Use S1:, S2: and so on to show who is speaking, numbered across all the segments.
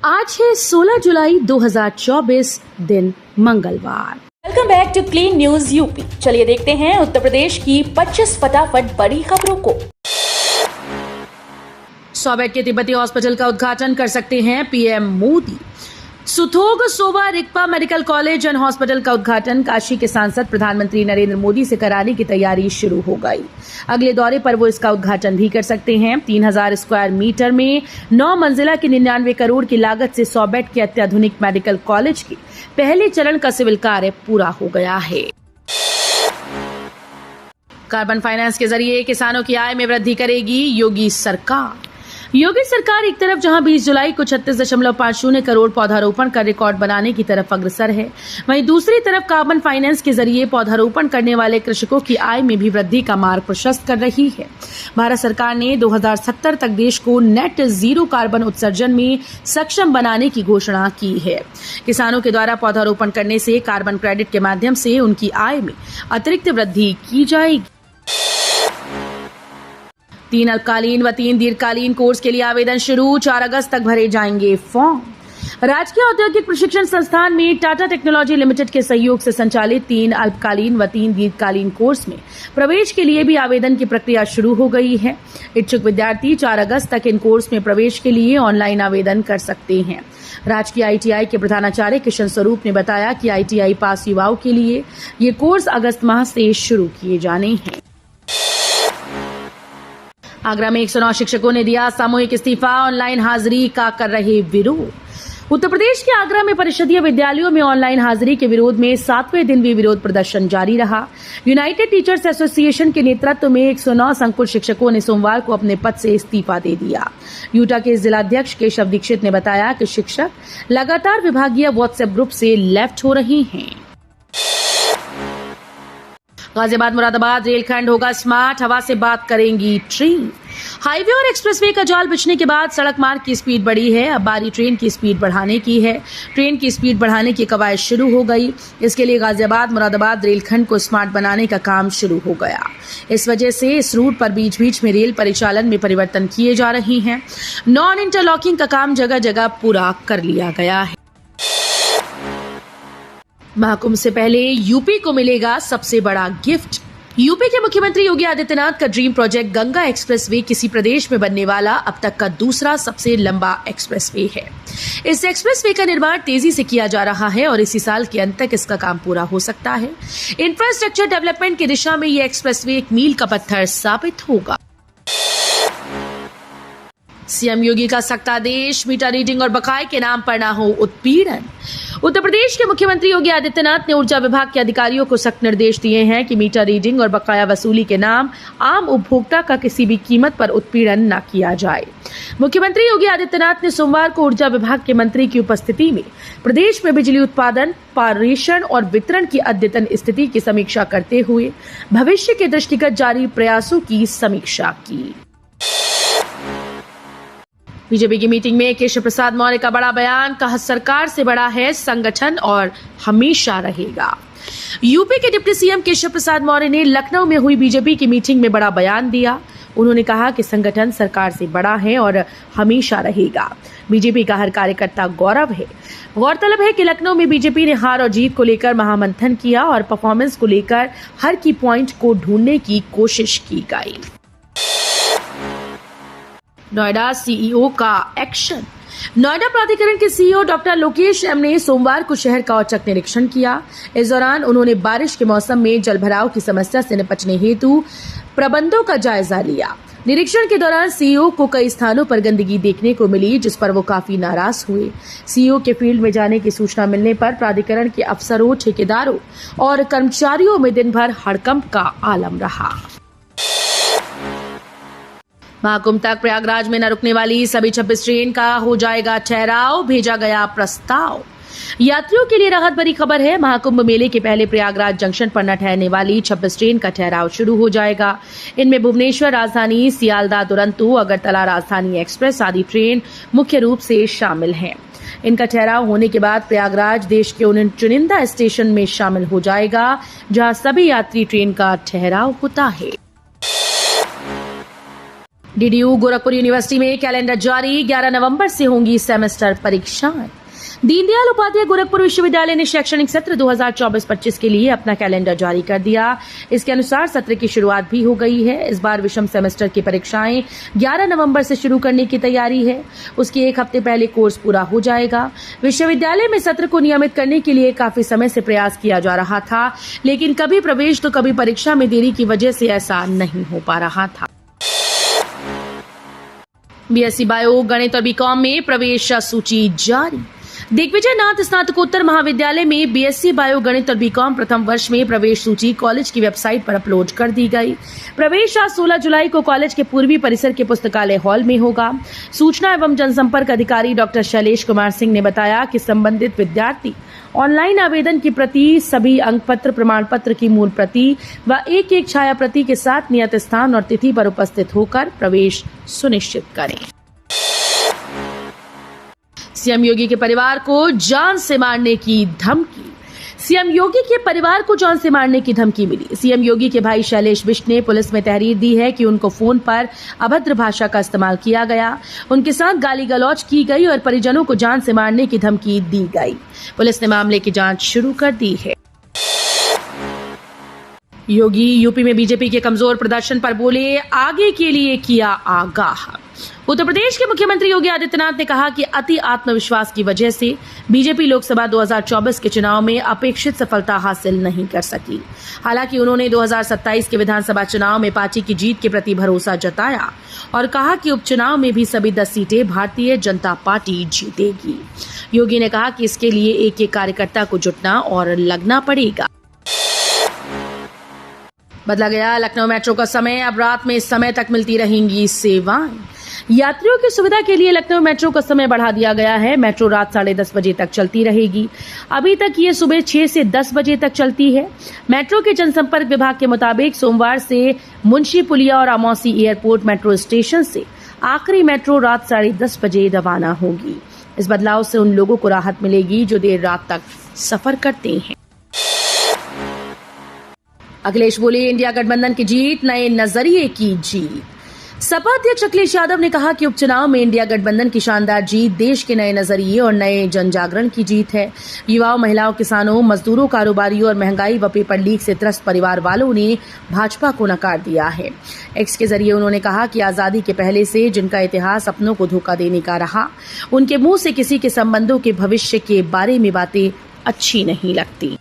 S1: आज है 16 जुलाई 2024 दिन मंगलवार।
S2: Welcome back to clean news UP. चलिए देखते हैं उत्तर प्रदेश की 25 फटाफट बड़ी खबरों को।
S1: 100 बेड के तिब्बती हॉस्पिटल का उद्घाटन कर सकते हैं पीएम मोदी। सुथोग Sowa Rigpa medical college and hospital का उद्घाटन काशी के सांसद प्रधानमंत्री नरेंद्र मोदी से कराने की तैयारी शुरू हो गई। अगले दौरे पर वो इसका उद्घाटन भी कर सकते हैं। 3000 स्क्वायर मीटर में 9 मंजिला की 99 करोड़ की लागत से 100 बेड के अत्याधुनिक मेडिकल कॉलेज के पहले चरण का सिविल कार्य पूरा हो गया है। कार्बन फाइनेंस के जरिए किसानों की आय में वृद्धि करेगी योगी सरकार। योगी सरकार एक तरफ जहां 20 जुलाई को 36.50 करोड़ पौधारोपण का रिकॉर्ड बनाने की तरफ अग्रसर है, वहीं दूसरी तरफ कार्बन फाइनेंस के जरिए पौधारोपण करने वाले कृषकों की आय में भी वृद्धि का मार्ग प्रशस्त कर रही है। भारत सरकार ने 2070 तक देश को नेट जीरो कार्बन उत्सर्जन में सक्षम बनाने की घोषणा की है। किसानों के द्वारा पौधारोपण करने से कार्बन क्रेडिट के माध्यम से उनकी आय में अतिरिक्त वृद्धि की जाएगी। 3 अल्पकालीन व 3 दीर्घकालीन कोर्स के लिए आवेदन शुरू, 4 अगस्त तक भरे जाएंगे फॉर्म। राजकीय औद्योगिक प्रशिक्षण संस्थान में टाटा टेक्नोलॉजी लिमिटेड के सहयोग से संचालित 3 अल्पकालीन व 3 दीर्घकालीन कोर्स में प्रवेश के लिए भी आवेदन की प्रक्रिया शुरू हो गई है। इच्छुक विद्यार्थी 4 अगस्त तक इन कोर्स में प्रवेश के लिए ऑनलाइन आवेदन कर सकते हैं। राजकीय आईटीआई के प्रधानाचार्य किशन स्वरूप ने बताया कि आईटीआई पास युवाओं के लिए ये कोर्स अगस्त माह से शुरू किए जाने हैं। आगरा में 109 शिक्षकों ने दिया सामूहिक इस्तीफा, ऑनलाइन हाजिरी का कर रहे विरोध। उत्तर प्रदेश के आगरा में परिषदीय विद्यालयों में ऑनलाइन हाजिरी के विरोध में 7वें दिन भी विरोध प्रदर्शन जारी रहा। यूनाइटेड टीचर्स एसोसिएशन के नेतृत्व में 109 संकुल शिक्षकों ने सोमवार को अपने पद से इस्तीफा दे दिया। यूटा के जिलाध्यक्ष केशव दीक्षित ने बताया कि शिक्षक लगातार विभागीय व्हाट्सएप ग्रुप से लेफ्ट हो रही हैं। गाजियाबाद मुरादाबाद रेलखंड होगा स्मार्ट, हवा से बात करेंगी ट्रेन। हाईवे और एक्सप्रेसवे का जाल बिछने के बाद सड़क मार्ग की स्पीड बढ़ी है। अब बारी ट्रेन की स्पीड बढ़ाने की है। ट्रेन की स्पीड बढ़ाने की कवायद शुरू हो गई। इसके लिए गाजियाबाद मुरादाबाद रेलखंड को स्मार्ट बनाने का काम शुरू हो गया। इस वजह से इस रूट पर बीच बीच में रेल परिचालन में परिवर्तन किए जा रहे हैं। नॉन इंटरलॉकिंग का काम जगह जगह पूरा कर लिया गया है। महाकुंभ से पहले यूपी को मिलेगा सबसे बड़ा गिफ्ट। यूपी के मुख्यमंत्री योगी आदित्यनाथ का ड्रीम प्रोजेक्ट गंगा एक्सप्रेसवे किसी प्रदेश में बनने वाला अब तक का दूसरा सबसे लंबा एक्सप्रेसवे है। इस एक्सप्रेसवे का निर्माण तेजी से किया जा रहा है और इसी साल के अंत तक इसका काम पूरा हो सकता है। इंफ्रास्ट्रक्चर डेवलपमेंट की दिशा में यह एक्सप्रेसवे एक मील का पत्थर साबित होगा। सीएम योगी का सख्त आदेश, मीटर रीडिंग और बकाये के नाम पर ना हो उत्पीड़न। उत्तर प्रदेश के मुख्यमंत्री योगी आदित्यनाथ ने ऊर्जा विभाग के अधिकारियों को सख्त निर्देश दिए हैं कि मीटर रीडिंग और बकाया वसूली के नाम आम उपभोक्ता का किसी भी कीमत पर उत्पीड़न न किया जाए। मुख्यमंत्री योगी आदित्यनाथ ने सोमवार को ऊर्जा विभाग के मंत्री की उपस्थिति में प्रदेश में बिजली उत्पादन, पारेषण और वितरण की अद्यतन स्थिति की समीक्षा करते हुए भविष्य के दृष्टिगत जारी प्रयासों की समीक्षा की। बीजेपी की मीटिंग में केशव प्रसाद मौर्य का बड़ा बयान, कहा सरकार से बड़ा है संगठन और हमेशा रहेगा। यूपी के डिप्टी सीएम केशव प्रसाद मौर्य ने लखनऊ में हुई बीजेपी की मीटिंग में बड़ा बयान दिया। उन्होंने कहा कि संगठन सरकार से बड़ा है और हमेशा रहेगा। बीजेपी का हर कार्यकर्ता गौरव है। गौरतलब है कि लखनऊ में बीजेपी ने हार और जीत को लेकर महामंथन किया और परफॉर्मेंस को लेकर हर की पॉइंट को ढूंढने की कोशिश की गई। नोएडा सीईओ का एक्शन। नोएडा प्राधिकरण के सीईओ डॉक्टर लोकेश एम ने सोमवार को शहर का औचक निरीक्षण किया। इस दौरान उन्होंने बारिश के मौसम में जलभराव की समस्या से निपटने हेतु प्रबंधों का जायजा लिया। निरीक्षण के दौरान सीईओ को कई स्थानों पर गंदगी देखने को मिली, जिस पर वो काफी नाराज हुए। सीईओ के फील्ड में जाने की सूचना मिलने पर प्राधिकरण के अफसरों, ठेकेदारों और कर्मचारियों में दिन भर हड़कंप का आलम रहा। महाकुंभ तक प्रयागराज में न रुकने वाली सभी 26 ट्रेन का हो जाएगा ठहराव, भेजा गया प्रस्ताव। यात्रियों के लिए राहत भरी खबर है। महाकुंभ मेले के पहले प्रयागराज जंक्शन पर न ठहरने वाली 26 ट्रेन का ठहराव शुरू हो जाएगा। इनमें भुवनेश्वर राजधानी, सियालदह दुरंतो, अगरतला राजधानी एक्सप्रेस आदि ट्रेन मुख्य रूप से शामिल हैं। इनका ठहराव होने के बाद प्रयागराज देश के उन चुनिंदा स्टेशन में शामिल हो जाएगा जहां सभी यात्री ट्रेन का ठहराव होता है। डीडीयू गोरखपुर यूनिवर्सिटी में कैलेंडर जारी, 11 नवंबर से होंगी सेमेस्टर परीक्षाएं। दीनदयाल उपाध्याय गोरखपुर विश्वविद्यालय ने शैक्षणिक सत्र 2024-25 के लिए अपना कैलेंडर जारी कर दिया। इसके अनुसार सत्र की शुरुआत भी हो गई है। इस बार विषम सेमेस्टर की परीक्षाएं 11 नवंबर से शुरू करने की तैयारी है। उसके एक हफ्ते पहले कोर्स पूरा हो जाएगा। विश्वविद्यालय में सत्र को नियमित करने के लिए काफी समय से प्रयास किया जा रहा था, लेकिन कभी प्रवेश तो कभी परीक्षा में देरी की वजह से ऐसा नहीं हो पा रहा था। बीएससी बायो, गणित और बीकॉम में प्रवेश सूची जारी। दिग्विजय नाथ स्नातकोत्तर महाविद्यालय में बीएससी बायो, गणित और बीकॉम प्रथम वर्ष में प्रवेश सूची कॉलेज की वेबसाइट पर अपलोड कर दी गई। प्रवेश आज 16 जुलाई को कॉलेज के पूर्वी परिसर के पुस्तकालय हॉल में होगा। सूचना एवं जनसंपर्क अधिकारी डॉक्टर शैलेश कुमार सिंह ने बताया कि संबंधित विद्यार्थी ऑनलाइन आवेदन की प्रति, सभी अंक पत्र, प्रमाण पत्र की मूल प्रति व एक छाया प्रति के साथ नियत स्थान और तिथि पर उपस्थित होकर प्रवेश सुनिश्चित करें। सीएम योगी के परिवार को जान से मारने की धमकी। सीएम योगी के परिवार को जान से मारने की धमकी मिली। सीएम योगी के भाई शैलेश बिष्ट ने पुलिस में तहरीर दी है कि उनको फोन पर अभद्र भाषा का इस्तेमाल किया गया, उनके साथ गाली गलौज की गई और परिजनों को जान से मारने की धमकी दी गई। पुलिस ने मामले की जांच शुरू कर दी है। योगी यूपी में बीजेपी के कमजोर प्रदर्शन पर बोले, आगे के लिए किया आगाह। उत्तर प्रदेश के मुख्यमंत्री योगी आदित्यनाथ ने कहा कि अति आत्मविश्वास की वजह से बीजेपी लोकसभा 2024 के चुनाव में अपेक्षित सफलता हासिल नहीं कर सकी। हालांकि उन्होंने 2027 के विधानसभा चुनाव में पार्टी की जीत के प्रति भरोसा जताया और कहा कि उपचुनाव में भी सभी 10 सीटें भारतीय जनता पार्टी जीतेगी। योगी ने कहा कि इसके लिए एक कार्यकर्ता को जुटना और लगना पड़ेगा। बदला गया लखनऊ मेट्रो का समय, अब रात में इस समय तक मिलती रहेंगी सेवाएं। यात्रियों की सुविधा के लिए लखनऊ मेट्रो का समय बढ़ा दिया गया है। मेट्रो रात 10:30 बजे तक चलती रहेगी। अभी तक ये सुबह 6 से 10 बजे तक चलती है। मेट्रो के जनसंपर्क विभाग के मुताबिक सोमवार से मुंशी पुलिया और अमौसी एयरपोर्ट मेट्रो स्टेशन से आखिरी मेट्रो रात 10:30 बजे रवाना होगी। इस बदलाव से उन लोगों को राहत मिलेगी जो देर रात तक सफर करते हैं। अखिलेश बोले, इंडिया गठबंधन की जीत, नए नजरिए की जीत। सपा अध्यक्ष अखिलेश यादव ने कहा कि उपचुनाव में इंडिया गठबंधन की शानदार जीत देश के नए नजरिए और नए जन जागरण की जीत है। युवाओं, महिलाओं, किसानों, मजदूरों, कारोबारियों और महंगाई व पेपर लीक से त्रस्त परिवार वालों ने भाजपा को नकार दिया है। एक्स के जरिए उन्होंने कहा कि आजादी के पहले से जिनका इतिहास अपनों को धोखा देने का रहा, उनके मुंह से किसी के संबंधों के भविष्य के बारे में बातें अच्छी नहीं लगती।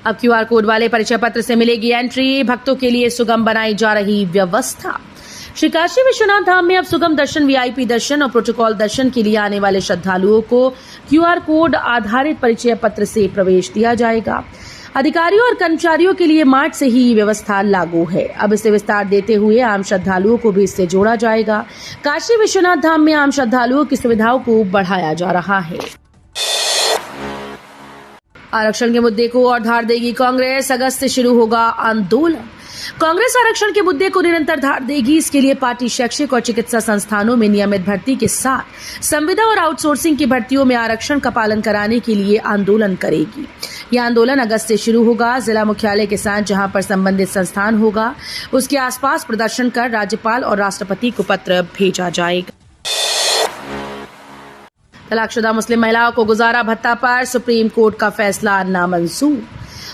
S1: अब क्यूआर कोड वाले परिचय पत्र से मिलेगी एंट्री, भक्तों के लिए सुगम बनाई जा रही व्यवस्था। श्री काशी विश्वनाथ धाम में अब सुगम दर्शन, वीआईपी दर्शन और प्रोटोकॉल दर्शन के लिए आने वाले श्रद्धालुओं को क्यूआर कोड आधारित परिचय पत्र से प्रवेश दिया जाएगा। अधिकारियों और कर्मचारियों के लिए मार्च से ही व्यवस्था लागू है। अब इसे विस्तार देते हुए आम श्रद्धालुओं को भी इससे जोड़ा जाएगा। काशी विश्वनाथ धाम में आम श्रद्धालुओं की सुविधाओं को बढ़ाया जा रहा है। आरक्षण के मुद्दे को और धार देगी कांग्रेस, अगस्त से शुरू होगा आंदोलन। कांग्रेस आरक्षण के मुद्दे को निरंतर धार देगी। इसके लिए पार्टी शैक्षिक और चिकित्सा संस्थानों में नियमित भर्ती के साथ संविदा और आउटसोर्सिंग की भर्तियों में आरक्षण का पालन कराने के लिए आंदोलन करेगी। यह आंदोलन अगस्त से शुरू होगा। जिला मुख्यालय के साथ जहां पर संबंधित संस्थान होगा, उसके आसपास प्रदर्शन कर राज्यपाल और राष्ट्रपति को पत्र भेजा जाएगा। तलाकशुदा मुस्लिम महिलाओं को गुजारा भत्ता पर सुप्रीम कोर्ट का फैसला नामंजूर।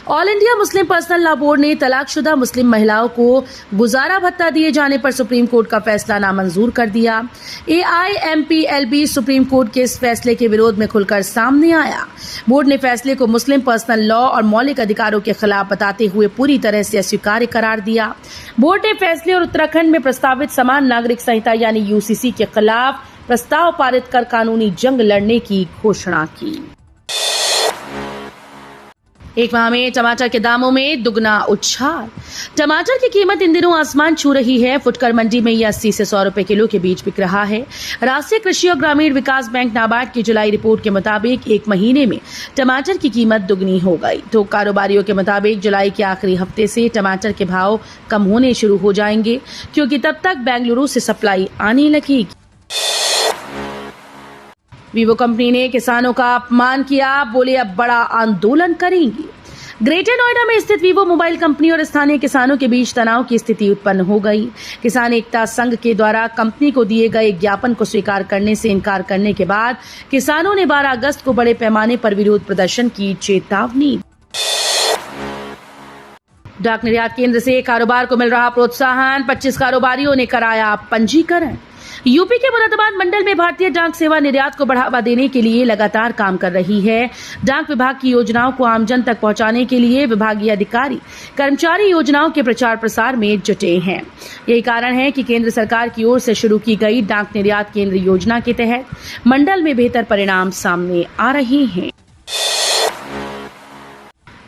S1: All India Muslim personal law board ने तलाकशुदा मुस्लिम महिलाओं को गुजारा भत्ता दिए जाने पर सुप्रीम कोर्ट का फैसला नामंजूर कर दिया। AIMPLB सुप्रीम कोर्ट के इस फैसले के विरोध में खुलकर सामने आया। बोर्ड ने फैसले को मुस्लिम पर्सनल लॉ और मौलिक अधिकारों के खिलाफ बताते हुए पूरी तरह से अस्वीकार्य करार दिया। बोर्ड ने फैसले और उत्तराखंड में प्रस्तावित समान नागरिक संहिता यानी UCC के खिलाफ प्रस्ताव पारित कर कानूनी जंग लड़ने की घोषणा की। एक माह में टमाटर के दामों में दुगना उछाल। टमाटर की कीमत इन दिनों आसमान छू रही है। फुटकर मंडी में ये 80 से 100 रुपए किलो के बीच बिक रहा है। राष्ट्रीय कृषि और ग्रामीण विकास बैंक नाबार्ड की जुलाई रिपोर्ट के मुताबिक एक महीने में टमाटर की कीमत दुगनी हो गई। थोक कारोबारियों के मुताबिक जुलाई के आखिरी हफ्ते से टमाटर के भाव कम होने शुरू हो जाएंगे, क्योंकि तब तक बेंगलुरु से सप्लाई आने लगेगी। वीवो कंपनी ने किसानों का अपमान किया, बोले अब बड़ा आंदोलन करेंगे। ग्रेटर नोएडा में स्थित वीवो मोबाइल कंपनी और स्थानीय किसानों के बीच तनाव की स्थिति उत्पन्न हो गई। किसान एकता संघ के द्वारा कंपनी को दिए गए ज्ञापन को स्वीकार करने से इनकार करने के बाद किसानों ने 12 अगस्त को बड़े पैमाने पर विरोध प्रदर्शन की चेतावनी। डाक निर्यात केंद्र से कारोबार को मिल रहा प्रोत्साहन, 25 कारोबारियों ने कराया पंजीकरण। यूपी के मुरादाबाद मंडल में भारतीय डाक सेवा निर्यात को बढ़ावा देने के लिए लगातार काम कर रही है। डाक विभाग की योजनाओं को आमजन तक पहुंचाने के लिए विभागीय अधिकारी कर्मचारी योजनाओं के प्रचार प्रसार में जुटे हैं। यही कारण है कि केंद्र सरकार की ओर से शुरू की गई डाक निर्यात केंद्र योजना के तहत मंडल में बेहतर परिणाम सामने आ रहे हैं।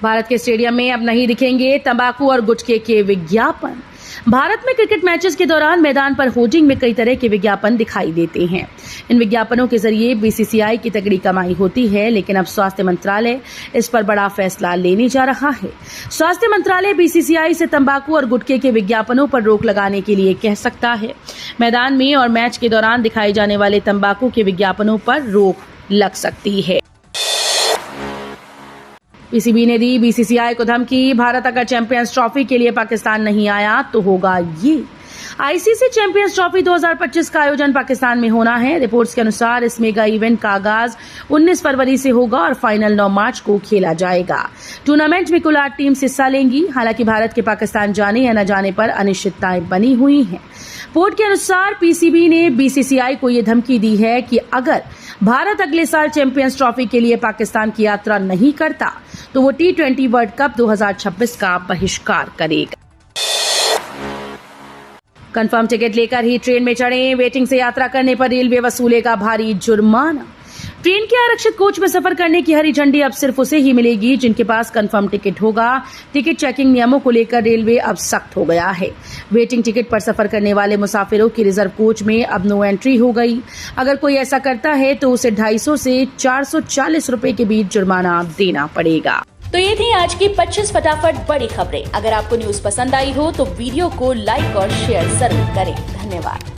S1: भारत के स्टेडियम में अब नहीं दिखेंगे तंबाकू और गुटखे के विज्ञापन। भारत में क्रिकेट मैचेस के दौरान मैदान पर होर्डिंग में कई तरह के विज्ञापन दिखाई देते हैं। इन विज्ञापनों के जरिए बीसीसीआई की तगड़ी कमाई होती है, लेकिन अब स्वास्थ्य मंत्रालय इस पर बड़ा फैसला लेने जा रहा है। स्वास्थ्य मंत्रालय बीसीसीआई से तंबाकू और गुटखे के विज्ञापनों पर रोक लगाने के लिए कह सकता है। मैदान में और मैच के दौरान दिखाए जाने वाले तंबाकू के विज्ञापनों पर रोक लग सकती है। पीसीबी ने दी बीसीसीआई को धमकी, भारत अगर चैंपियंस ट्रॉफी के लिए पाकिस्तान नहीं आया तो होगा ये। आईसीसी चैंपियंस ट्रॉफी 2025 का आयोजन पाकिस्तान में होना है। रिपोर्ट्स के अनुसार इस मेगा इवेंट का आगाज 19 फरवरी से होगा और फाइनल 9 मार्च को खेला जाएगा। टूर्नामेंट में कुल 8 टीम्स हिस्सा लेंगी। हालांकि भारत के पाकिस्तान जाने या न जाने पर अनिश्चितताएं बनी हुई हैं। पोर्ट के अनुसार पीसीबी ने बीसीसीआई को यह धमकी दी है कि अगर भारत अगले साल चैंपियंस ट्रॉफी के लिए पाकिस्तान की यात्रा नहीं करता तो वो T20 वर्ल्ड कप 2026 का बहिष्कार करेगा। कंफर्म टिकट लेकर ही ट्रेन में चढ़े, वेटिंग से यात्रा करने पर रेलवे वसूलेगा भारी जुर्माना। ट्रेन के आरक्षित कोच में सफर करने की हरी झंडी अब सिर्फ उसे ही मिलेगी जिनके पास कंफर्म टिकट होगा। टिकट चेकिंग नियमों को लेकर रेलवे अब सख्त हो गया है। वेटिंग टिकट पर सफर करने वाले मुसाफिरों की रिजर्व कोच में अब नो एंट्री हो गई। अगर कोई ऐसा करता है तो उसे 250 से 440 रुपए के बीच जुर्माना देना पड़ेगा।
S2: तो ये थी आज की 25 फटाफट बड़ी खबरें। अगर आपको न्यूज पसंद आई हो तो वीडियो को लाइक और शेयर जरूर करें। धन्यवाद।